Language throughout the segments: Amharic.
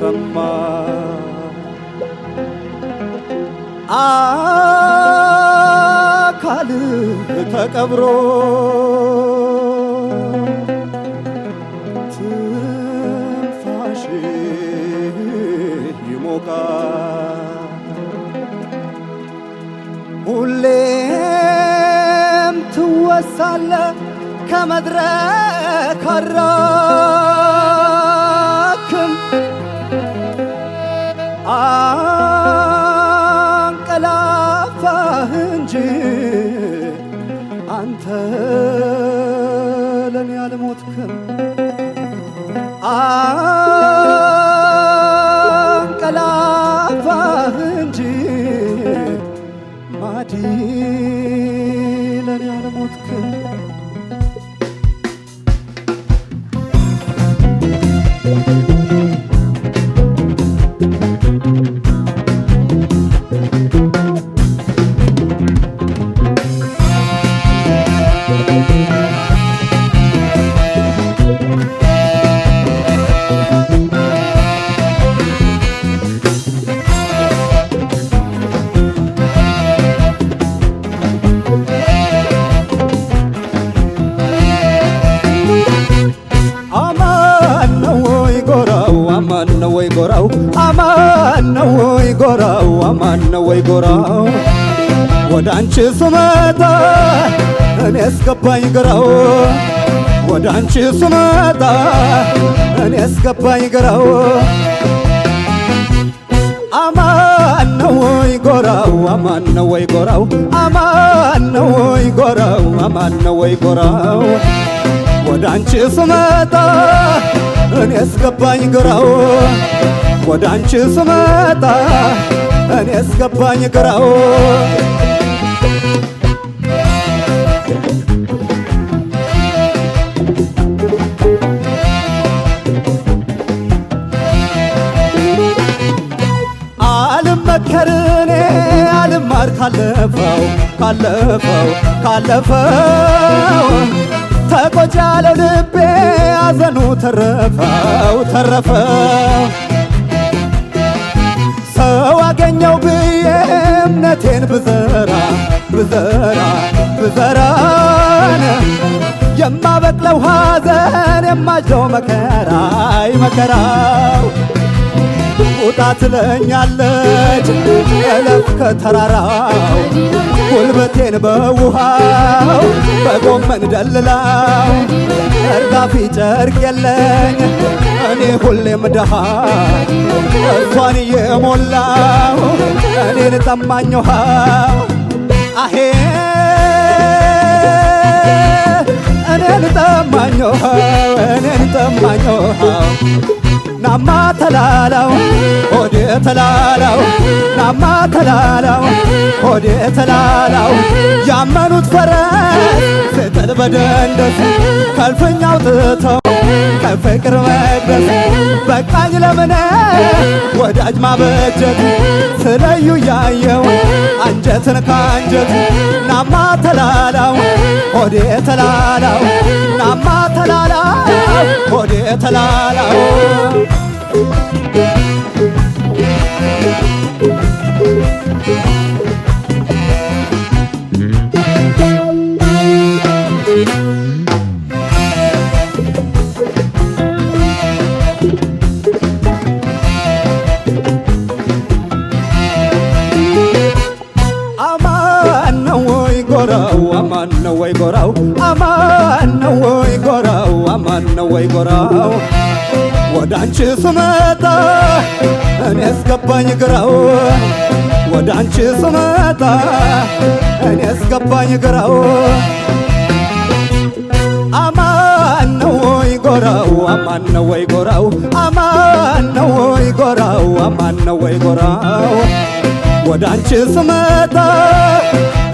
ተሰማ አካል ተቀብሮ ትንፋሽ ይሞቃል ሁሌም ትወሳለ ከመድረክ አራክም አንቀላፋህ እንጂ አንተ ለኔ አልሞትክም አንቀላፋህ እንጂ ማዲ ለኔ አልሞትክም አማን ነው ወይ ጎራው አማን ነው ወይ ጎራው አማን ነው ወይ ጎራው ወደ አንቺ ስመጣ እኔ እስገባኝ ግራው ወደ አንቺ ስመጣ እኔ እስገባኝ ግራው አማን ነው ወይ ጎራው አማን ነው ወይ ጎራው አማን ነው ወይ ጎራው አማን ነው ወይ ጎራው ወደ አንቺ ስመጣ እኔ እስገባኝ ግራው ወደ አንቺ ስመጣ እኔ እስገባኝ ግራው አልመከርኔ አልማር ካለፈው ተቆጭ ያለው ልቤ አዘኑ ተረፈው ሰው አገኘው ብዬ እምነቴን ብዘራን የማበቅለው ሐዘን የማጭደው መከራው ውጣ ትለኛለች እለፍ ከተራራው ጉልበቴን በውሃው በጎመን ደልላው እርጋፊ ጨርቅ የለኝ እኔ ሁሌም ድሃ እሷን እየሞላው እኔን ጠማኝ ውሃው አሄ እኔን ጠማኝ ውሃው ናማ ተላላው ሆዴ ተላላው ናማ ተላላው ሆዴ ተላላው ያመኑት ፈረስ ስጥል በደንደስ ከልፍኛው ትተው ከፍቅር መቅደስ በቃኝ ለምነ ወዳጅ ማበጀት ስለዩ ያየው አንጀትን ካንጀት ናማ ተላላው ሆዴ ተላላው ናማ ተላላው ሆዴ ተላላው አማን ነው ወይ ጎራው አማን ነው ወይ ጎራው አማን ነው ወይ ጎራው አማን ነው ወይ ጎራው ወደ አንቺ ስመጣ እኔ እስገባኝ ግራው ወደ አንቺ ስመጣ እኔ እስገባኝ ግራው አማን ነው ወይ ጎራው አማን ነው ወይ ጎራው አማን ነው ወይ ጎራው አማን ነው ወይ ጎራው ወደ አንቺ ስመጣ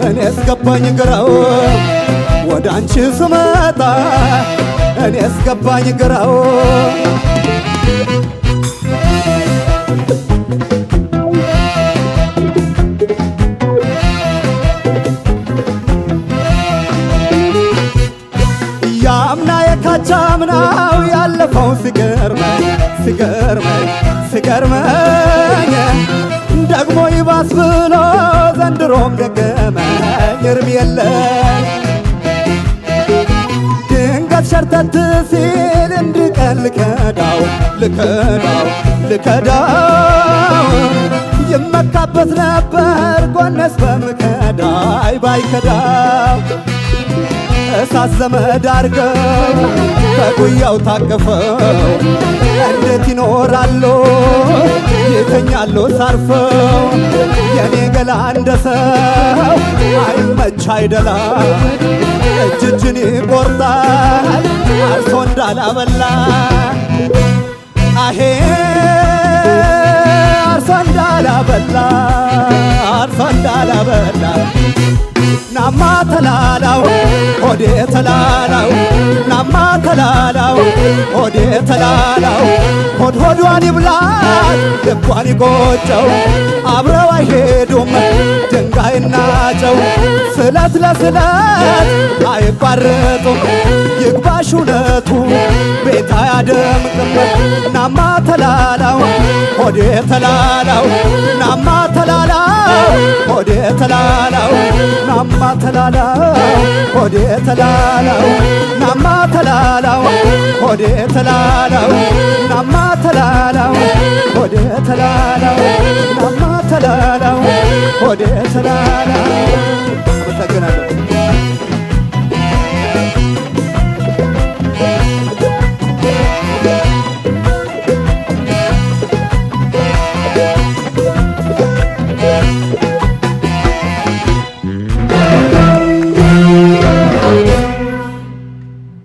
እኔ እስገባኝ ግራው ወደ አንቺ ስመጣ እኔ እስገባኝ ግራው ያምና የካቻምናው ያለፈው ሲገርመኝ ደግሞ ይባስ ብሎ ዘንድሮም ደገመኝ እርም የለኝ ድንገት ሸርተት ሲል እንድቀን ልከዳው ይመካበት ነበር ጎነስ በምከዳይ ባይከዳው እሳት ዘመድ አርገው በጉያው ታቅፈው እንዴት ይኖራሉ ይተኛሉ ሳርፈው የኔ ገላ እንደ ሰው አይመች አይደላ እጅን ይቆርጣል አርሶ እንዳላበላ አሄ አርሶ እንዳላበላ ናማ ተላላው ሆዴ ተላላው ናማ ተላላው ሆዴ ተላላው ሆዷን ይብላል ልቧን ይቆጨው አብረው አይሄዱም ድንጋይና ጨው ስለት ለስለት አይቋረጡም ይግባሽ እውነቱ ቤት አያደምቅም ናማ ተላላው ሆዴ ተላላው ናማ ተላላው ሆዴ ተላላው ናማ ተላላው ሆዴ ተላላው ናማ ተላላው ሆዴ ተላላው ናማ ተላላው ሆዴ ተላላው ናማ ተላላው ሆዴ ተላላው